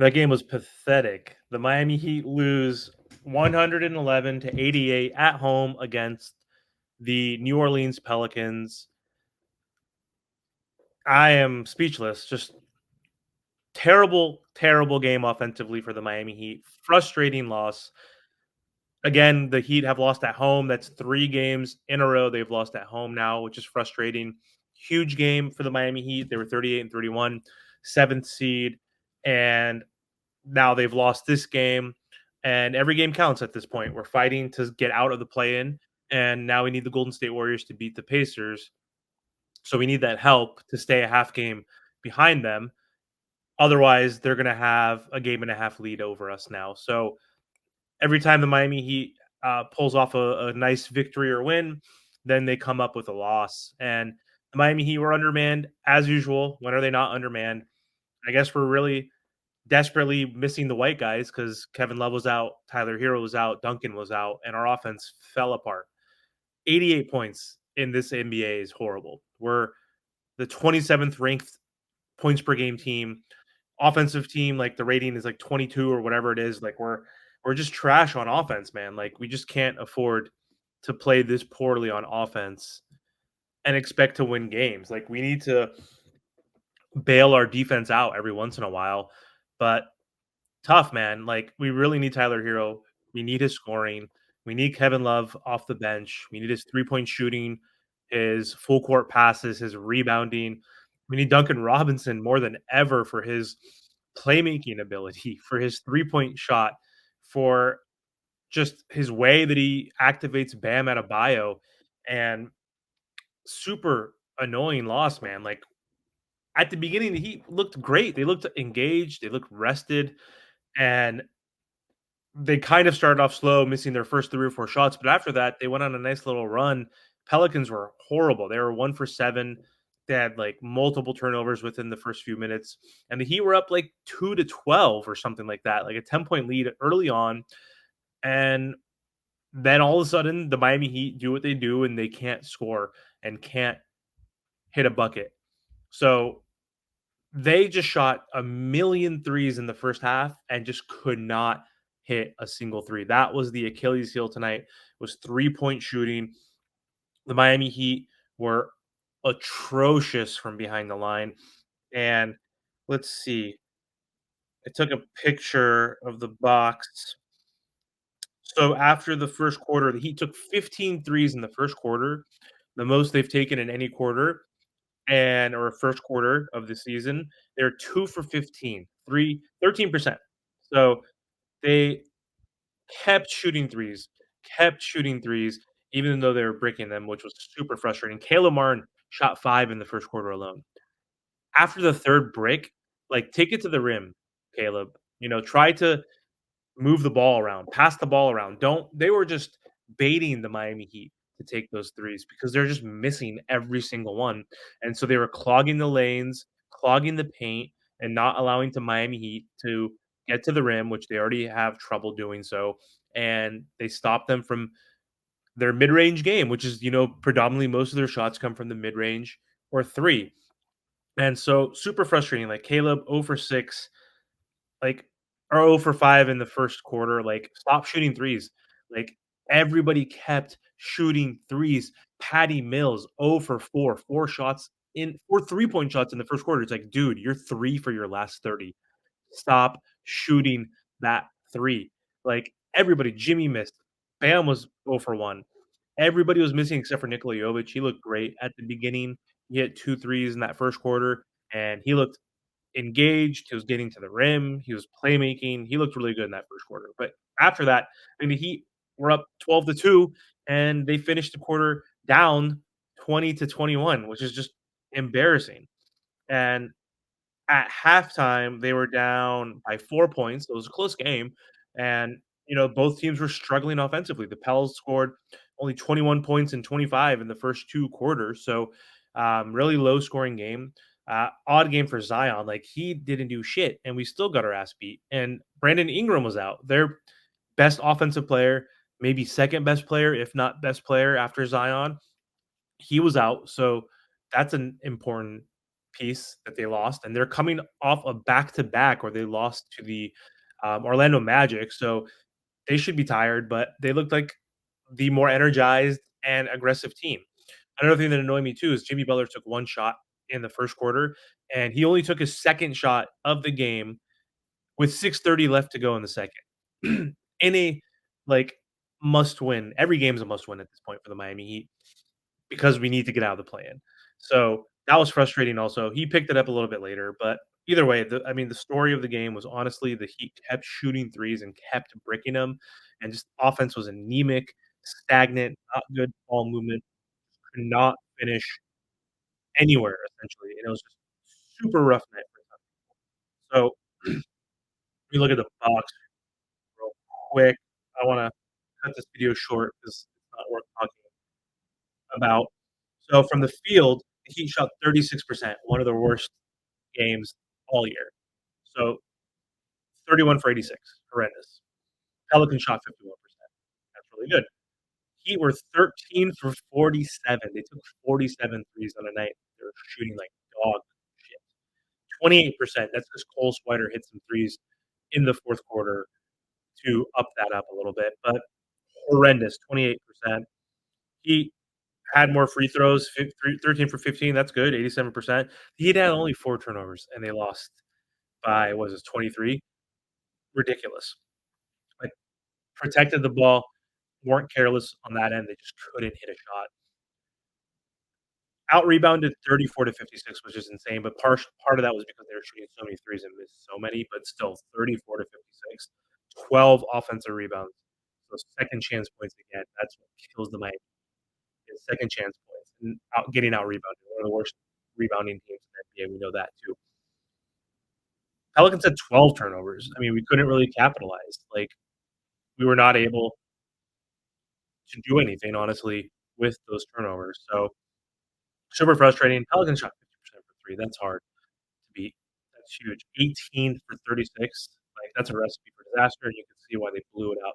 That game was pathetic. The Miami Heat lose 111 to 88 at home against the New Orleans Pelicans. I am speechless. Just terrible, terrible game offensively for the Miami Heat. Frustrating loss. Again, the Heat have lost at home. That's 3 games in a row they've lost at home now, which is frustrating. Huge game for the Miami Heat. They were 38 and 31, 7th seed, and now they've lost this game, and every game counts at this point. We're fighting to get out of the play-in, and now we need the Golden State Warriors to beat the Pacers. So we need that help to stay a half game behind them. Otherwise, they're going to have a game and a half lead over us now. So every time the Miami Heat pulls off a nice victory or win, then they come up with a loss. And the Miami Heat were undermanned as usual. When are they not undermanned? I guess we're really desperately missing the white guys because Kevin Love was out, Tyler Hero was out, Duncan was out, and our offense fell apart. 88 points in this NBA is horrible. We're the 27th ranked points per game team, offensive team. Like the rating is like 22 or whatever it is. Like we're just trash on offense, man. Like we just can't afford to play this poorly on offense and expect to win games. Like we need to bail our defense out every once in a while. But tough, man. Like, we really need Tyler Hero. We need his scoring. We need Kevin Love off the bench. We need his three-point shooting, his full court passes, his rebounding. We need Duncan Robinson more than ever for his playmaking ability, for his three-point shot, for just his way that he activates Bam Adebayo, and super annoying loss, man. Like, at the beginning, the Heat looked great. They looked engaged. They looked rested, and they kind of started off slow, missing their first 3 or 4 shots, but after that, they went on a nice little run. Pelicans were horrible. They were 1 for 7. They had, like, multiple turnovers within the first few minutes, and the Heat were up, like, 2 to 12 or something like that, like a 10-point lead early on, and then all of a sudden, the Miami Heat do what they do, and they can't score and can't hit a bucket. So they just shot a million threes in the first half and just could not hit a single three. That was the Achilles heel tonight, was three-point shooting. The Miami Heat were atrocious from behind the line. And let's see, I took a picture of the box. So after the first quarter, the Heat took 15 threes in the first quarter, the most they've taken in any quarter and or first quarter of the season. They're 2 for 15, 13%. So they kept shooting threes, even though they were breaking them, which was super frustrating. Caleb Martin shot 5 in the first quarter alone. After the 3rd break, like, take it to the rim, Caleb. Try to move the ball around, pass the ball around. Don't They were just baiting the Miami Heat to take those threes because they're just missing every single one. And so they were clogging the lanes, clogging the paint, and not allowing the Miami Heat to get to the rim, which they already have trouble doing so. And they stopped them from their mid-range game, which is, predominantly most of their shots come from the mid-range or three. And so super frustrating. Like Caleb 0 for 6, like, or 0 for 5 in the first quarter, like, stop shooting threes. Like, everybody kept shooting threes. Patty Mills, 0 for 4, 4 shots in 4 three-point shots in the first quarter. It's like, dude, you're 3 for your last 30. Stop shooting that 3. Like, everybody, Jimmy missed. Bam was 0 for 1. Everybody was missing except for Nikola Jovic. He looked great at the beginning. He hit 2 threes in that first quarter, and he looked engaged, he was getting to the rim, he was playmaking, he looked really good in that first quarter. But after that, the Heat were up 12 to 2, and they finished the quarter down 20 to 21, which is just embarrassing. And at halftime, they were down by 4 points. So it was a close game, and, both teams were struggling offensively. The Pels scored only 21 points and 25 in the first 2 quarters, so, really low scoring game. Odd game for Zion, like, he didn't do shit, and we still got our ass beat, and Brandon Ingram was out. Their best offensive player, maybe second best player, if not best player after Zion, he was out, so that's an important piece that they lost, and they're coming off a back-to-back where they lost to the, Orlando Magic, so they should be tired, but they looked like the more energized and aggressive team. Another thing that annoyed me too is Jimmy Butler took 1 shot in the 1st quarter, and he only took his 2nd shot of the game with 6:30 left to go in the 2nd. In a, like, must win. Every game is a must win at this point for the Miami Heat because we need to get out of the play-in. So, that was frustrating also. He picked it up a little bit later, but either way, the story of the game was honestly the Heat kept shooting threes and kept bricking them, and just offense was anemic, stagnant, not good ball movement, could not finish anywhere essentially, and it was just super rough night for some. So, we look at the box real quick. I wanna cut this video short because it's not worth talking about. So, from the field, the Heat shot 36%, one of their worst games all year. So, 31 for 86, horrendous. Pelicans shot 51%. That's really good. Heat were 13 for 47. They took 47 threes on a night they were shooting like dog shit. 28%. That's because Cole Swider hit some threes in the 4th quarter to up that up a little bit, but horrendous, 28%. He had more free throws, 13 for 15, that's good, 87%. He had only 4 turnovers, and they lost by, what was it, 23? Ridiculous. Like, protected the ball, weren't careless on that end, they just couldn't hit a shot. Out rebounded 34 to 56, which is insane, but part of that was because they were shooting so many threes and missed so many, but still 34 to 56, 12 offensive rebounds. So second chance points again, that's what kills the Miami is second chance points and getting out rebounded. One of the worst rebounding teams in the NBA. We know that too. Pelicans had 12 turnovers. I mean, we couldn't really capitalize. Like we were not able to do anything honestly with those turnovers. So super frustrating. Pelicans shot 50% for three. That's hard to beat. That's huge. 18 for 36. Like that's a recipe for disaster. And you can see why they blew it out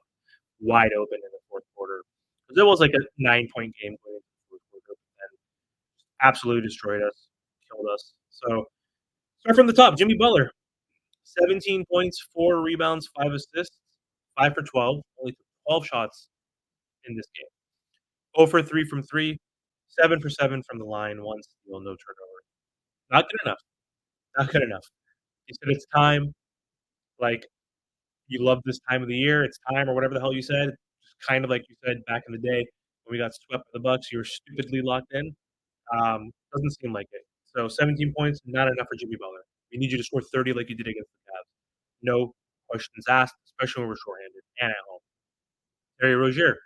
wide open in the 4th quarter. Because it was like a 9-point game going into the 4th quarter and absolutely destroyed us, killed us. So start from the top. Jimmy Butler, 17 points, 4 rebounds, 5 assists, 5 for 12. Only took 12 shots in this game. 0 for 3 from 3, 7 for 7 from the line, 1 steal, no turnover. Not good enough. Not good enough. He said it's time. Like, you love this time of the year. It's time, or whatever the hell you said. Just kind of like you said back in the day when we got swept by the Bucks. You were stupidly locked in. Doesn't seem like it. So 17 points, not enough for Jimmy Butler. We need you to score 30 like you did against the Cavs. No questions asked, especially when we're shorthanded and at home. Terry Rozier,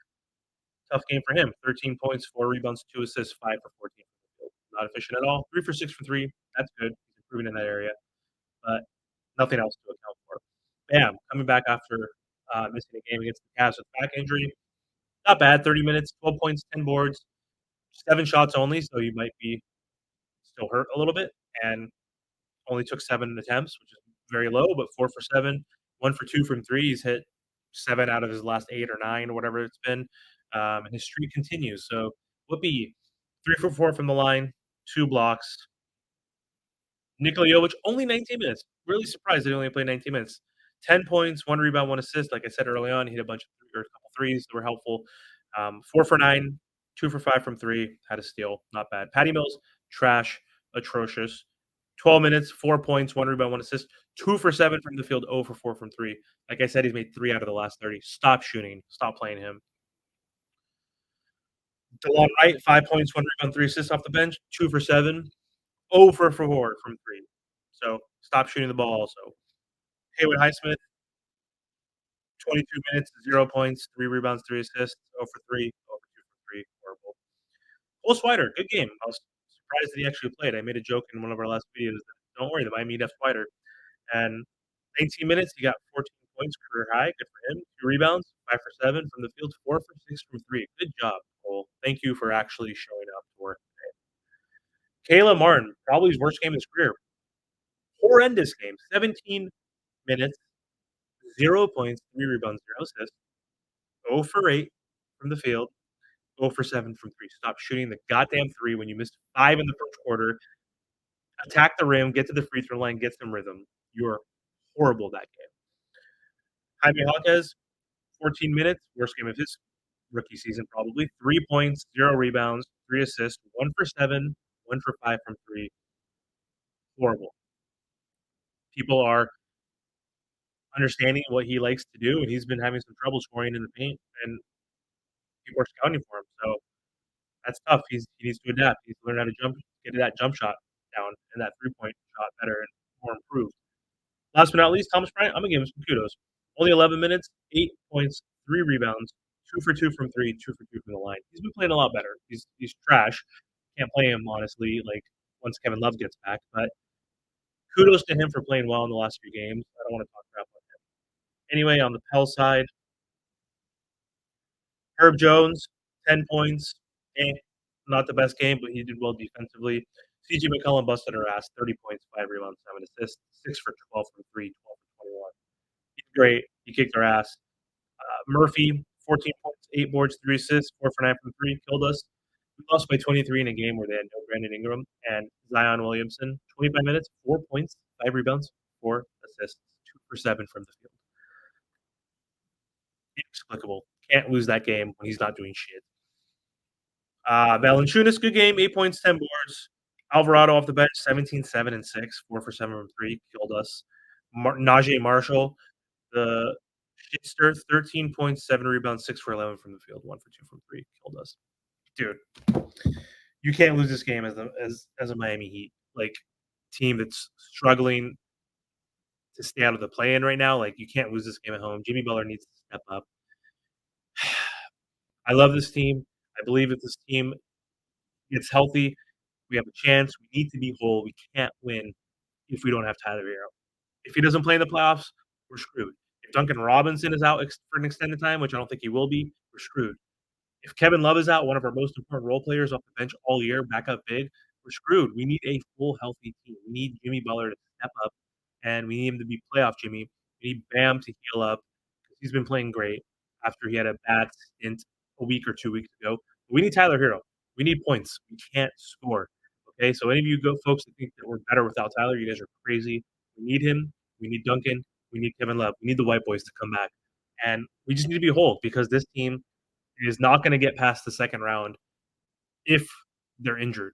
tough game for him. 13 points, 4 rebounds, 2 assists, 5 for 14 from the field. Not efficient at all. 3 for 6 for 3. That's good. He's improving in that area, but nothing else to account for. Bam, coming back after missing a game against the Cavs with back injury. Not bad. 30 minutes, 12 points, 10 boards, 7 shots only, so you might be still hurt a little bit, and only took 7 attempts, which is very low, but 4 for 7, 1 for 2 from 3. He's hit 7 out of his last 8 or 9 or whatever it's been, and his streak continues. So, Whoopi, 3 for 4 from the line, 2 blocks. Nikola Jovic, only 19 minutes. Really surprised that he only played 19 minutes. 10 points, 1 rebound, 1 assist. Like I said early on, he hit a bunch of or a couple threes that were helpful. 4 for 9, 2 for 5 from 3. Had a steal, not bad. Patty Mills, trash, atrocious. 12 minutes, 4 points, 1 rebound, 1 assist. 2 for 7 from the field, 0 for 4 from 3. Like I said, he's made 3 out of the last 30. Stop shooting. Stop playing him. DeLon Wright, 5 points, 1 rebound, 3 assists off the bench. 2 for 7. 0 for 4 from 3. So stop shooting the ball also. Haywood Highsmith, 22 minutes, 0 points, 3 rebounds, 3 assists, 0 for 3, 0 for 2 from 3. Horrible. Cole Swider, good game. I was surprised that he actually played. I made a joke in one of our last videos that don't worry, the Miami Def Swider. And 19 minutes, he got 14 points, career high. Good for him. 2 rebounds, 5 for 7 from the field, 4 for 6 from 3. Good job, Cole. Thank you for actually showing up to work today. Kayla Martin, probably his worst game in his career. Horrendous game. 17 minutes, 0 points, 3 rebounds, 0 assists, 0 for 8 from the field, 0 for 7 from 3. Stop shooting the goddamn 3 when you missed 5 in the 1st quarter. Attack the rim, get to the free throw line, get some rhythm. You're horrible that game. Jaime Jaquez, 14 minutes, worst game of his rookie season probably. 3 points, 0 rebounds, 3 assists, 1 for 7, 1 for 5 from 3. Horrible. People are understanding what he likes to do, and he's been having some trouble scoring in the paint, and people are scouting for him. So that's tough. He needs to adapt. He needs to learn how to get that jump shot down and that 3-point shot better and more improved. Last but not least, Thomas Bryant, I'm gonna give him some kudos. Only 11 minutes, 8 points, 3 rebounds, 2 for 2 from 3, 2 for 2 from the line. He's been playing a lot better. He's trash. Can't play him honestly, like once Kevin Love gets back. But kudos to him for playing well in the last few games. I don't want to talk crap on him. Anyway, on the Pell side, Herb Jones, 10 points. Not the best game, but he did well defensively. CJ McCollum busted her ass, 30 points, 5 rebounds, 7 assists, 6 for 12 from 3, 12 for 21. He's great. He kicked our ass. Murphy, 14 points, 8 boards, 3 assists, 4 for 9 from 3, killed us. We lost by 23 in a game where they had no Brandon Ingram and Zion Williamson. 25 minutes, 4 points, 5 rebounds, 4 assists, 2 for 7 from the field. Inexplicable. Can't lose that game when he's not doing shit. Valanciunas, good game, 8 points, 10 boards. Alvarado off the bench, 17, 7, and 6, 4 for 7 from 3, killed us. Najee Marshall, the shitster, 13 points, 7 rebounds, 6 for 11 from the field, 1 for 2 from 3, killed us. Dude, you can't lose this game as a Miami Heat like team that's struggling to stay out of the play-in right now. Like you can't lose this game at home. Jimmy Butler needs to step up. I love this team. I believe if this team gets healthy, we have a chance. We need to be whole. We can't win if we don't have Tyler Hero. If he doesn't play in the playoffs, we're screwed. If Duncan Robinson is out for an extended time, which I don't think he will be, we're screwed. If Kevin Love is out, one of our most important role players off the bench all year, back up big, we're screwed. We need a full, healthy team. We need Jimmy Butler to step up, and we need him to be playoff Jimmy. We need Bam to heal up because he's been playing great after he had a bad stint a week or 2 weeks ago. We need Tyler Hero. We need points. We can't score. Okay, so any of you folks that think that we're better without Tyler, you guys are crazy. We need him. We need Duncan. We need Kevin Love. We need the white boys to come back, and we just need to be whole because this team is not going to get past the second round if they're injured.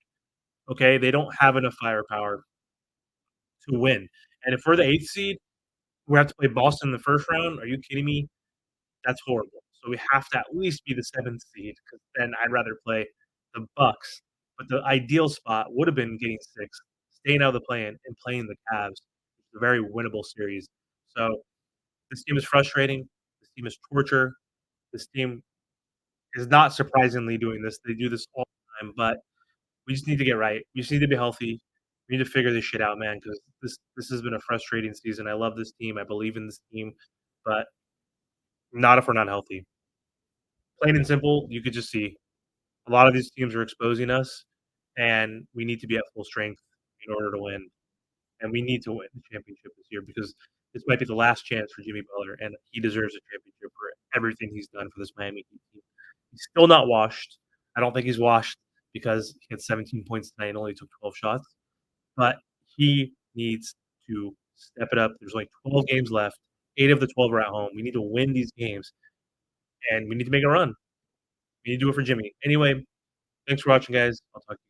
Okay, they don't have enough firepower to win. And if we're the 8th seed, we have to play Boston in the first round. Are you kidding me? That's horrible. So we have to at least be the 7th seed because then I'd rather play the Bucks. But the ideal spot would have been getting 6th, staying out of the play-in, and playing the Cavs. It's a very winnable series. So this team is frustrating. This team is torture. This team is not surprisingly doing this. They do this all the time, but we just need to get right. We just need to be healthy. We need to figure this shit out, man, because this has been a frustrating season. I love this team. I believe in this team, but not if we're not healthy. Plain and simple, you could just see a lot of these teams are exposing us, and we need to be at full strength in order to win. And we need to win the championship this year because this might be the last chance for Jimmy Butler, and he deserves a championship for everything he's done for this Miami Heat team. He's still not washed. I don't think he's washed because he had 17 points tonight and only took 12 shots. But he needs to step it up. There's like 12 games left. 8 of the 12 are at home. We need to win these games, and we need to make a run. We need to do it for Jimmy. Anyway, thanks for watching, guys. I'll talk to you.